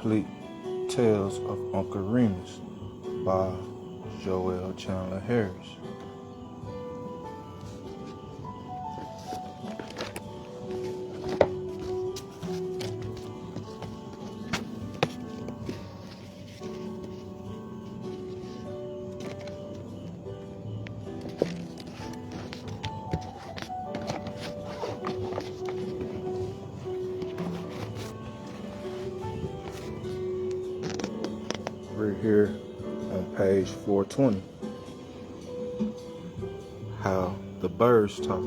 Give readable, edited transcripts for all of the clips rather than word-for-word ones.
Complete Tales of Uncle Remus by Joel Chandler Harris. We're here on page 420. How the birds talk.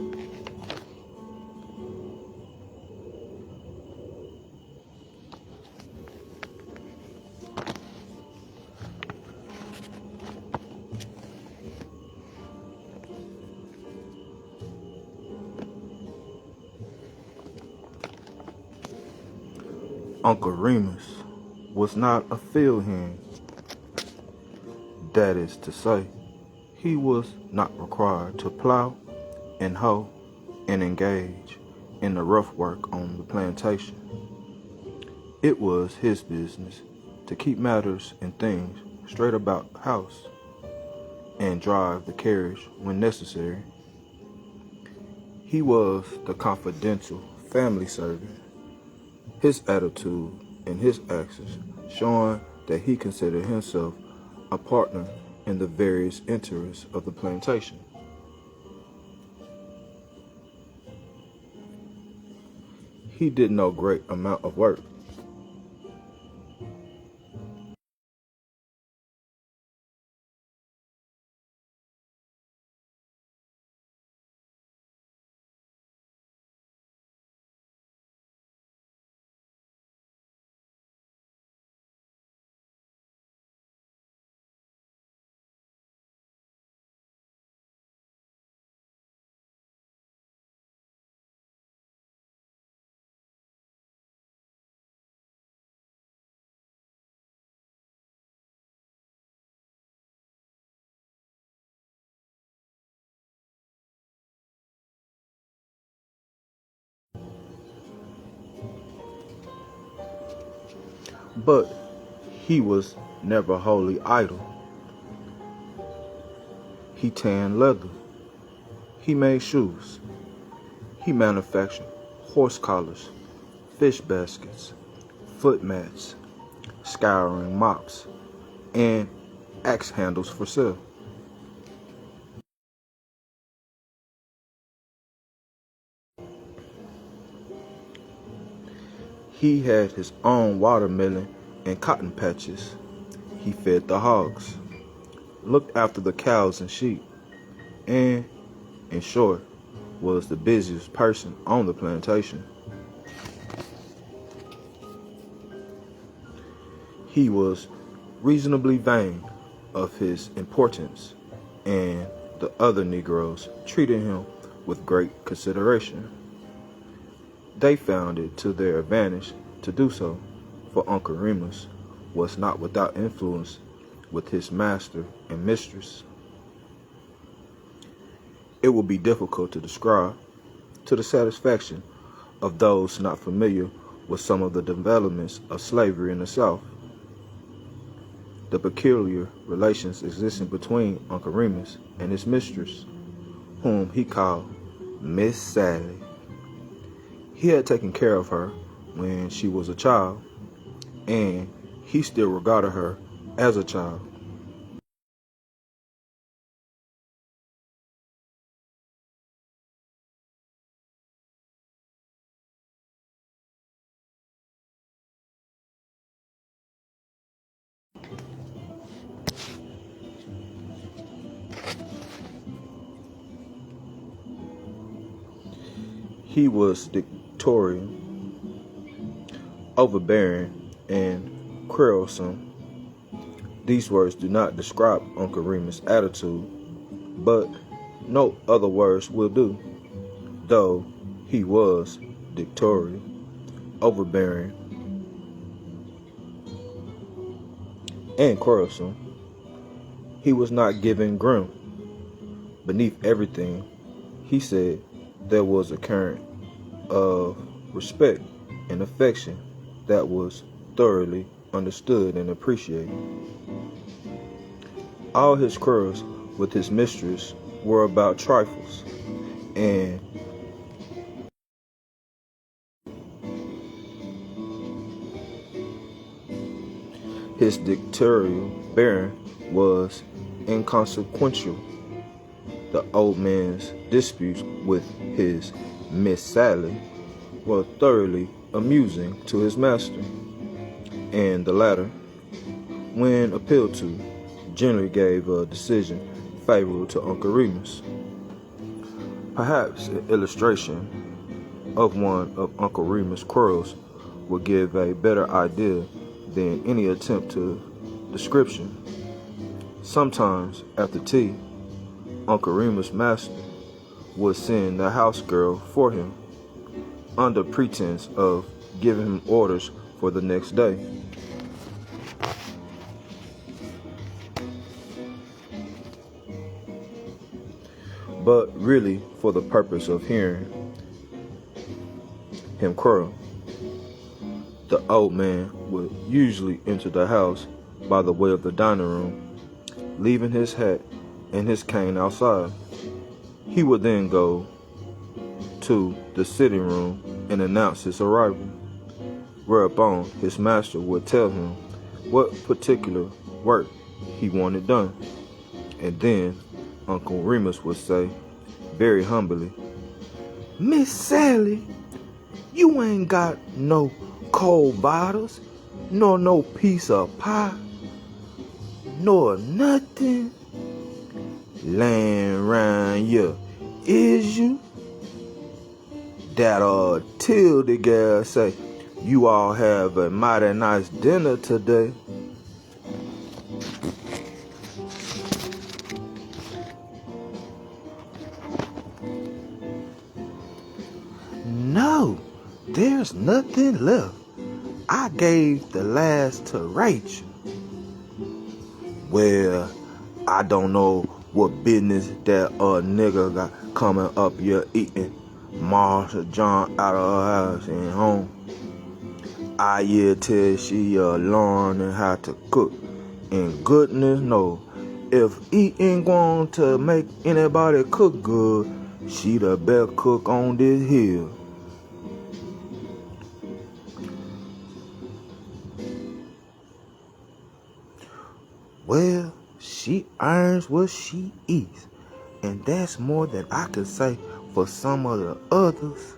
Uncle Remus was not a field hand. That is to say, he was not required to plow and hoe and engage in the rough work on the plantation. It was his business to keep matters and things straight about the house and drive the carriage when necessary. He was the confidential family servant, his attitude and his actions showing that he considered himself a partner in the various interests of the plantation. He did no great amount of work. But he was never wholly idle. He tanned leather. He made shoes. He manufactured horse collars, fish baskets, foot mats, scouring mops, and axe handles for sale. He had his own watermelon and cotton patches. He fed the hogs, looked after the cows and sheep, and, in short, was the busiest person on the plantation. He was reasonably vain of his importance, and the other Negroes treated him with great consideration. They found it to their advantage to do so, for Uncle Remus was not without influence with his master and mistress. It will be difficult to describe, to the satisfaction of those not familiar with some of the developments of slavery in the South, the peculiar relations existing between Uncle Remus and his mistress, whom he called Miss Sally. He had taken care of her when she was a child, and he still regarded her as a child. He was dictatorial, overbearing, and quarrelsome. These words do not describe Uncle Remus' attitude, but no other words will do. Though he was dictatorial, overbearing, and quarrelsome, he was not given grim. Beneath everything he said, there was a current of respect and affection that was thoroughly understood and appreciated. All his quarrels with his mistress were about trifles, and his dictatorial bearing was inconsequential. The old man's disputes with his Miss Sally were thoroughly amusing to his master, and the latter, when appealed to, generally gave a decision favorable to Uncle Remus. Perhaps an illustration of one of Uncle Remus' quarrels will give a better idea than any attempt to description. Sometimes after tea, Uncle Remus' master would send the house girl for him under pretense of giving him orders for the next day. But really for the purpose of hearing him quarrel. The old man would usually enter the house by the way of the dining room, leaving his hat and his cane outside. He would then go to the sitting room and announce his arrival, whereupon his master would tell him what particular work he wanted done, and then Uncle Remus would say, very humbly, "Miss Sally, you ain't got no cold bottles, nor no piece of pie, nor nothing laying round here, is you?" That Tildy girl say, "You all have a mighty nice dinner today." "No, there's nothing left. I gave the last to Rachel." "Well, I don't know what business that nigga got coming up here eating Marsha John out of her house and home. I tell she learning how to cook, and goodness knows, if he ain't going to make anybody cook good, she the best cook on this hill." "Well, she earns what she eats, and that's more than I can say for some of the others.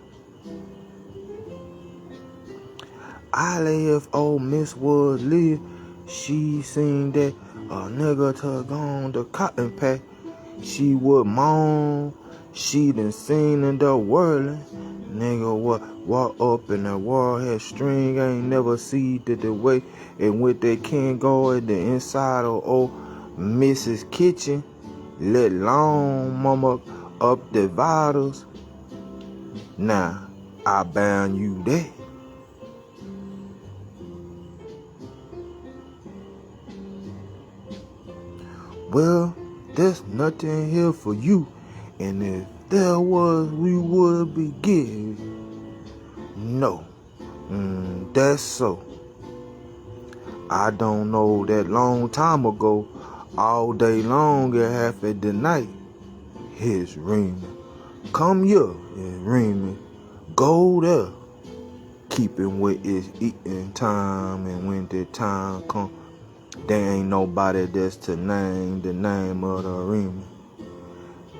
I lay if old Miss Woods live, she seen that a nigga took on the cotton pack, she would moan. She done seen in the whirling. Nigga what walk up in the warhead string, ain't never see that the way in which they can't go at the inside of old Mrs. Kitchen, let alone mama up the vitals. Now, I bound you that." "Well, there's nothing here for you, and if there was, we would be getting." "No, that's so. I don't know that long time ago, all day long and half of the night. Here's Remy. Come here, Remy. Go there. Keeping with its eating time, and when the time come, there ain't nobody that's to name the name of the Remy.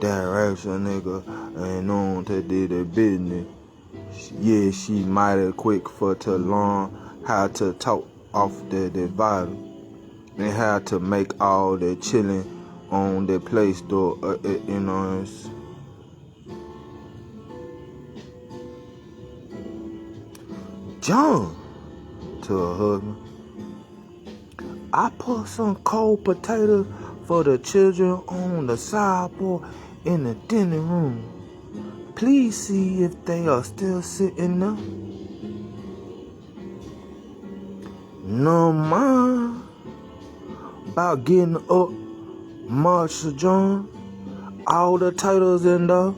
That Rachel nigga ain't on to do the business. Yeah, she mighty quick for to learn how to talk off the divider, and how to make all the chilling on the place door, John," to her husband, "I put some cold potatoes for the children on the sideboard in the dining room. Please see if they are still sitting there." "No mind about getting up, Marsha John. All the taters in there.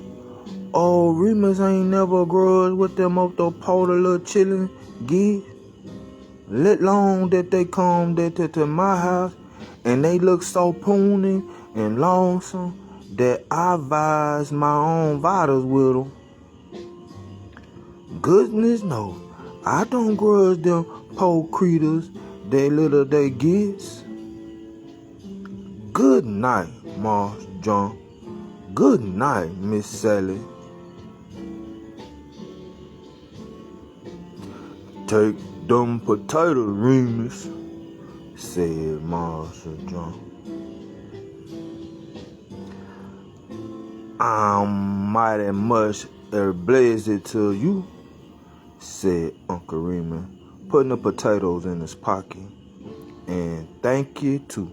Old Remus ain't never grudged with them up the pot of little chillin' give. let alone that they come to my house and they look so puny and lonesome that I advise my own vitals with them. Goodness knows, I don't grudge them poor creatures they little they gets. Good night, Marsh John. Good night, Miss Sally. Take them potato reams, said Marshal John. I'm mighty much obliged to you, said Uncle Remus, putting the potatoes in his pocket. And thank you too,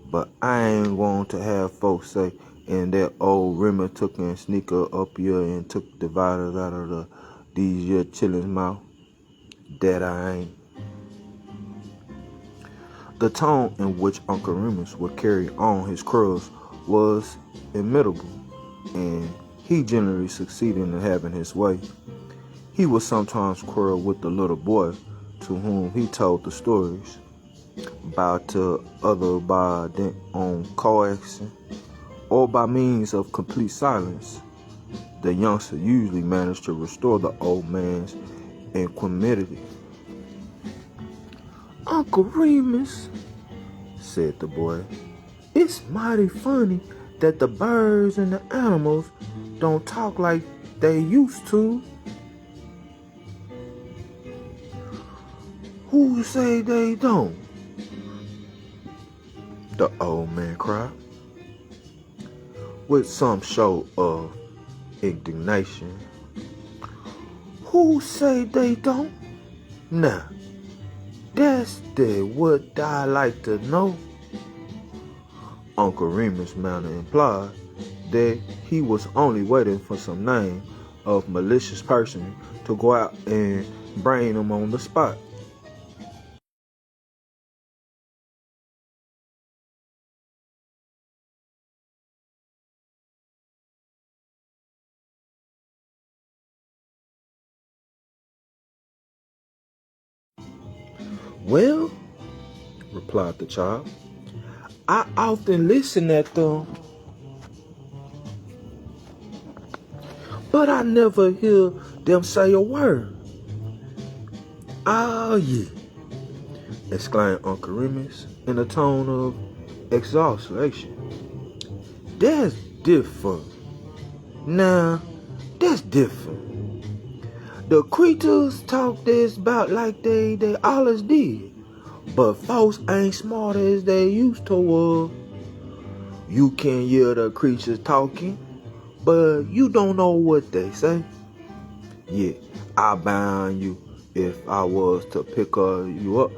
but I ain't going to have folks say, and that old Remus took and sneaker up here and took the vitals out of these your chilling's mouth. That I ain't. The tone in which Uncle Remus would carry on his curls was imitable, and he generally succeeded in having his way. He would sometimes quarrel with the little boy to whom he told the stories, about to other by dint on coaxing, or by means of complete silence. The youngster usually managed to restore the old man's equanimity. Uncle Remus, said the boy, it's mighty funny that the birds and the animals don't talk like they used to. Who say they don't? The old man cried, with some show of indignation. Who say they don't? Now, that's what I like to know. Uncle Remus manner implied that he was only waiting for some name of malicious person to go out and brain him on the spot. Well, replied the child, I often listen at them, but I never hear them say a word. Oh, yeah, exclaimed Uncle Remus in a tone of exasperation. That's different. Now, that's different. The creatures talk this about like they always did, but folks ain't smart as they used to. You can hear the creatures talking, but you don't know what they say. Yeah, I bound you if I was to pick you up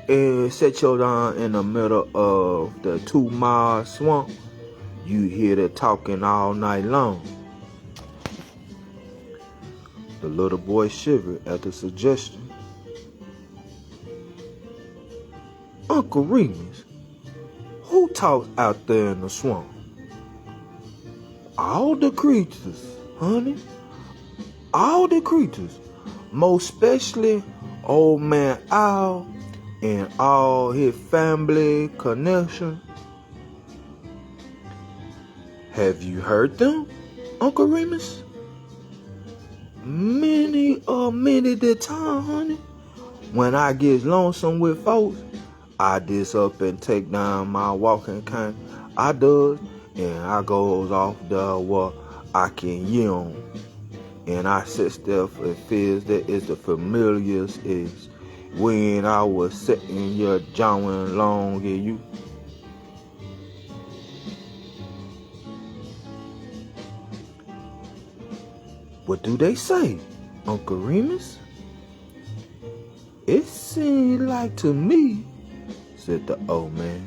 and set you down in the middle of the 2-mile swamp. You hear the talking all night long. The little boy shivered at the suggestion. Uncle Remus, who talks out there in the swamp? All the creatures, honey. All the creatures. Most especially Old Man Owl and all his family connection. Have you heard them, Uncle Remus? Many the time, honey. When I get lonesome with folks, I dis up and take down my walking cane. I does, and I goes off there where I can hear 'em. And I sit there and feels that it's the familiars is when I was sitting here jawing long at you. What do they say, Uncle Remus? It seemed like to me, said the old man,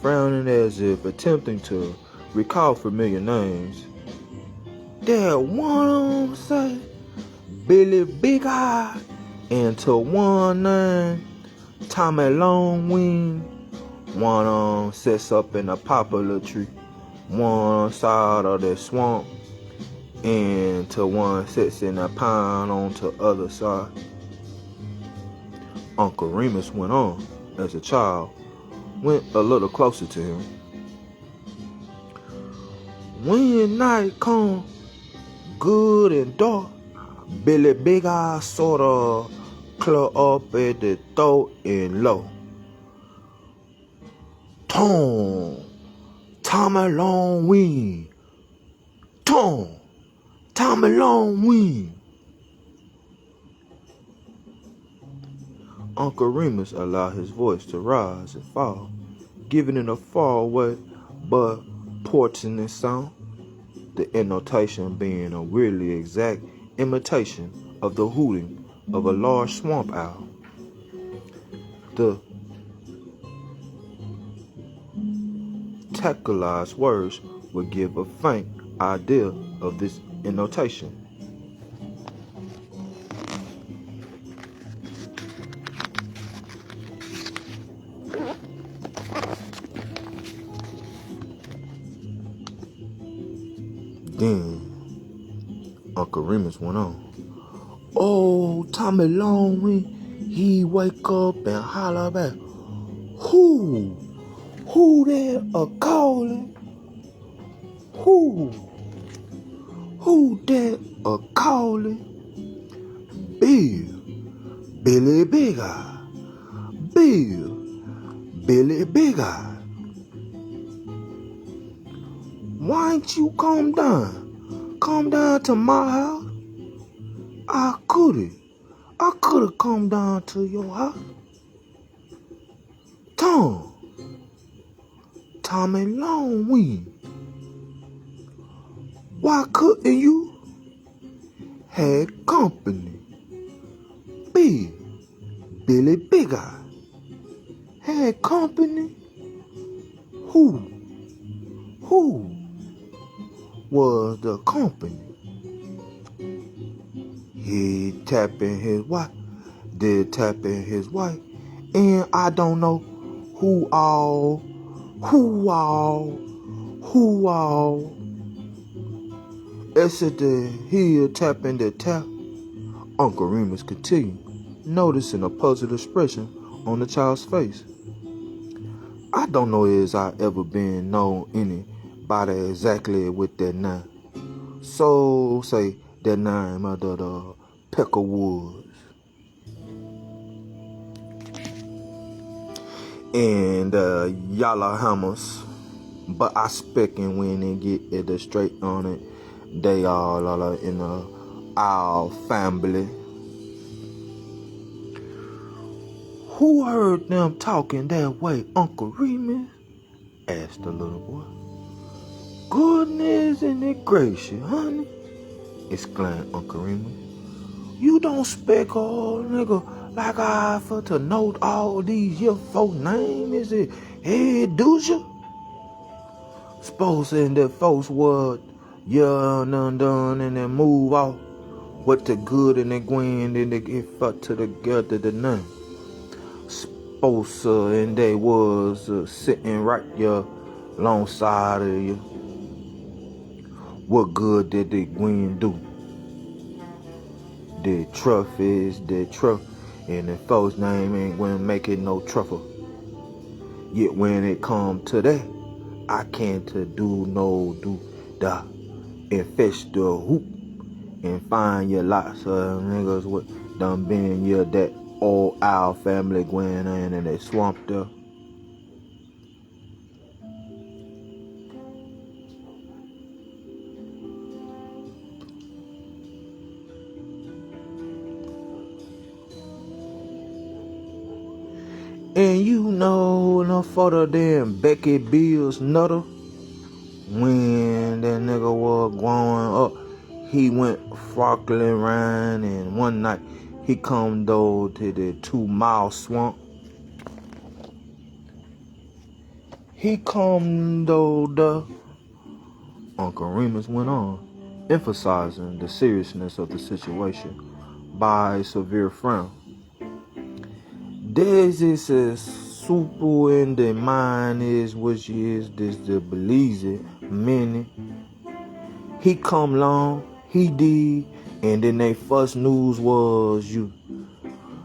frowning as if attempting to recall familiar names, that one of them say Billy Big Eye, and to one name Tommy Longwing. One of them sits up in a poplar tree, one side of the swamp, and to one sits in a pine on the other side. Uncle Remus went on as the child went a little closer to him. When night come good and dark, Billy Big Eye sorta club up at the throat and low. Tommy Long Wing. Tommy Long Wing. Uncle Remus allowed his voice to rise and fall, giving it a far away but portent sound, the intonation being a weirdly exact imitation of the hooting of a large swamp owl. The tactalized words would give a faint idea of this intonation. Then Uncle Remus went on. Oh, Tommy Longwing, he wake up and holler back, Who there a-calling? Who that a-calling? Billy Big Eye. Billy Big Eye. Why ain't you come down? Come down to my house? I could've come down to your house. Tommy Longwing. Why couldn't you? Had company. Billy Big Eye. Had company. Who was the company? He tapping his wife, and I don't know who all. As the heel tapping the tap, Uncle Remus continued, noticing a puzzled expression on the child's face. I don't know as I ever been known anybody exactly with that name. So say that name of the Pecker Woods. And Yalla Hammers. But I speaking when they get it straight on it, they all are in our family. Who heard them talking that way, Uncle Remus? Asked the little boy. Goodness and it gracious, honey, exclaimed Uncle Remus. You don't speak all nigga like I for to note all these your folk names, is it? Hey, do you? Supposing that folks would done and then move off. What the good and the gwen and they get fucked together the none. Suppose and they was sitting right here alongside of you. What good did the gwen do? The truff is the truff, and the folks name ain't gonna make it no truffle. Yet when it come to that, I can't do da and fetch the hoop and find you lots of niggas with done been here that old owl family going in and they swamped there. And you know no photo damn Becky Bill's nutter. When that nigga was growing up, he went frockling around, and one night he come though to the 2 Mile swamp. He come though the Uncle Remus went on, emphasizing the seriousness of the situation by a severe frown. This is a super in the mind is which is this the believes it many. He come long, he did, and then they first news was you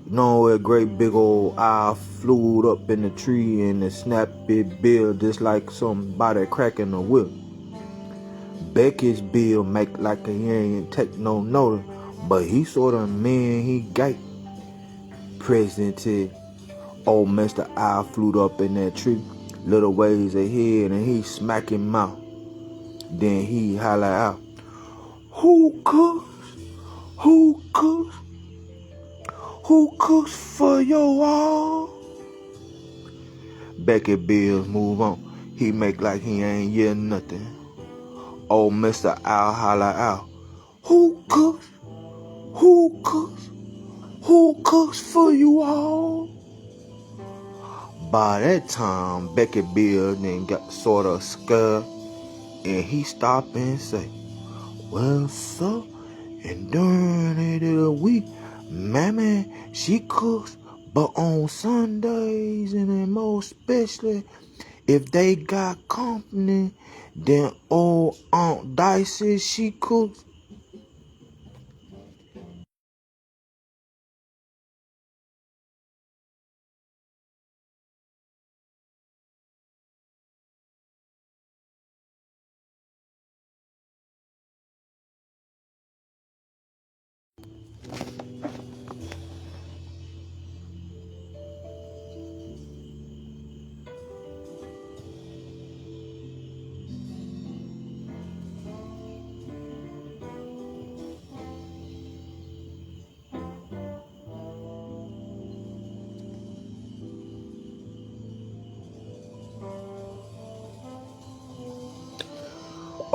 You know, a great big old owl flew up in the tree and it snapped its bill just like somebody cracking a whip. Becky's bill make like he ain't take no notice, but he sorta man he got. President old Mr. Owl flew up in that tree, little ways ahead, and he smack him out. Then he holler out, "Who cooks? Who cooks? Who cooks for your all?" Becky Bills move on. He make like he ain't hear nothing. Old Mr. Owl holler out, "Who cooks? Who cooks? Who cooks for you all?" By that time, Becky Bill then got sorta scared, and he stopped and say, "Well, sir, and during the week, Mammy, she cooks, but on Sundays and then most especially if they got company, then old Aunt Dicey, she cooks."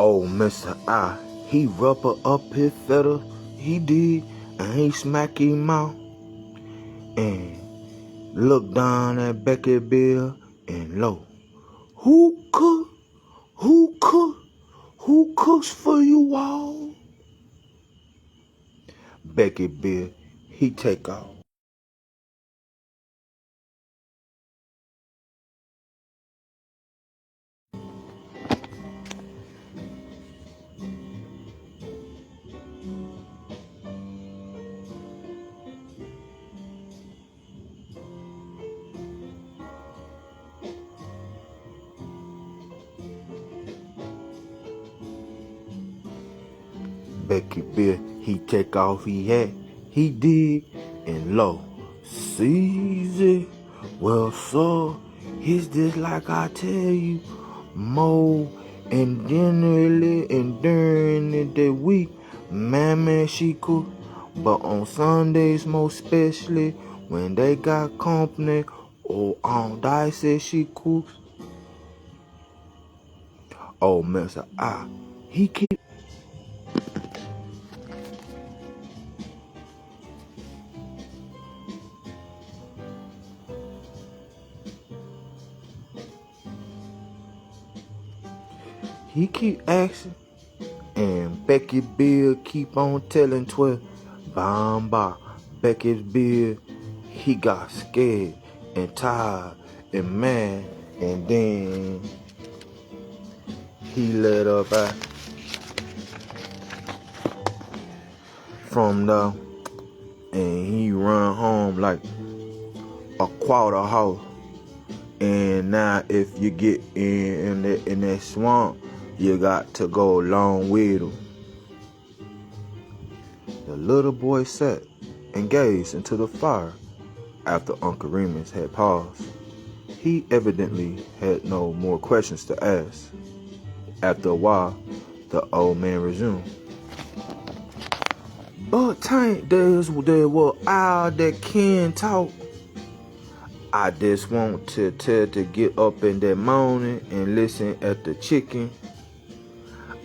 Oh, Mr. I, he rubber up his feather, he did, and he smack him out, and look down at Becky Bill, and lo, who cook? Who cook? Who cooks for you all? Becky Bill, he take off. Becky Bill, he take off he hat, he did, and lo, sees it. Well, sir, it's just like I tell you, Mo, and generally and during the week, Mammy she cook, but on Sundays most especially when they got company, or Aunt Dicey she cooks. Oh, Mr. I, he keep asking. And Becky Bill keep on telling 12. By and by, Becky's Bill, he got scared and tired and mad. And then he let up from there. And he run home like a quarter horse. And now if you get in that swamp, you got to go along with him. The little boy sat and gazed into the fire after Uncle Remus had paused. He evidently had no more questions to ask. After a while, the old man resumed. "But tain't there were owl that can talk. I just want to tell to get up in that morning and listen at the chicken.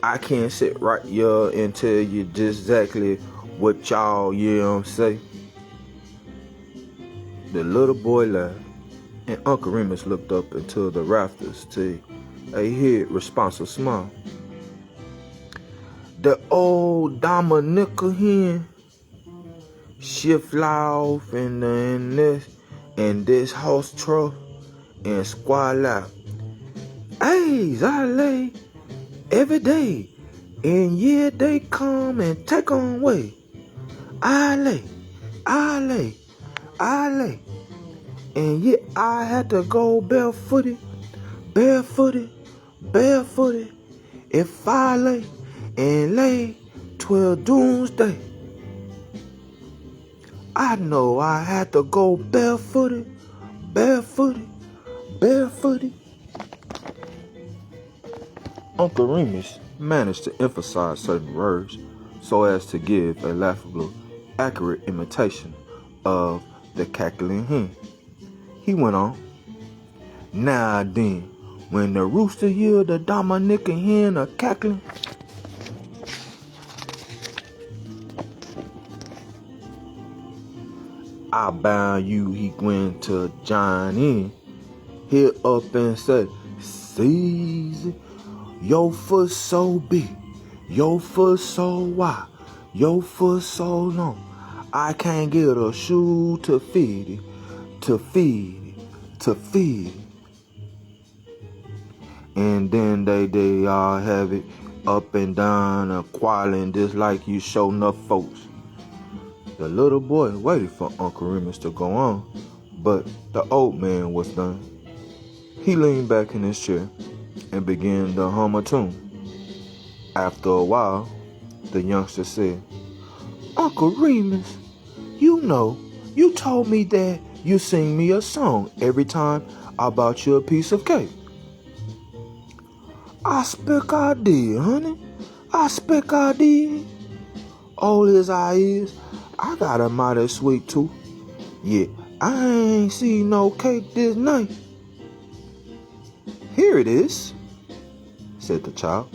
I can't sit right here and tell you just exactly what y'all say." The little boy laughed, and Uncle Remus looked up into the rafters to hear responsive smile. "The old Dominica hen, she fly off in the nest and this horse trough and squall out, 'Hey, I lay every day, and yeah, they come and take on way. I lay, I lay. And yet I had to go barefooted, barefooted, barefooted. If I lay and lay 12 doomsday, I know I had to go barefooted, barefooted, barefooted. Uncle Remus managed to emphasize certain words so as to give a laughably accurate imitation of the cackling hen. He went on, "Now then, when the rooster hear the Dominican hen a cackling, I bound you he went to join in, hit up and say, seize it. Your foot so big, your foot so wide, your foot so long, I can't get a shoe to feed it, to feed it, to feed it." And then they all have it up and down and quarreling just like you show enough folks. The little boy waited for Uncle Remus to go on, but the old man was done. He leaned back in his chair and began to hum a tune. After a while, the youngster said, "Uncle Remus, you know, you told me that you sing me a song every time I bought you a piece of cake." "I expect I did, honey. I expect I did. Old as I is, I got a mighty sweet tooth. Yet I ain't seen no cake this night." "Here it is," said the child,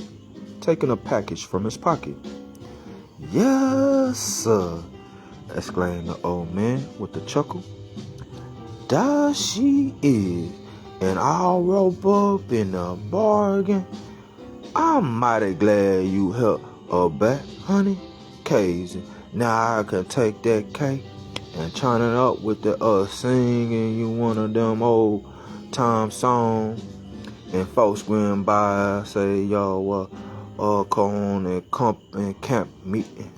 taking a package from his pocket. "Yes, sir," exclaimed the old man with a chuckle. "There she is, and all rope up in the bargain. I'm mighty glad you helped her back, honey. Casey, now I can take that cake and turn it up with the singing you one of them old time songs. And folks going by say, yo, come on and camp meeting.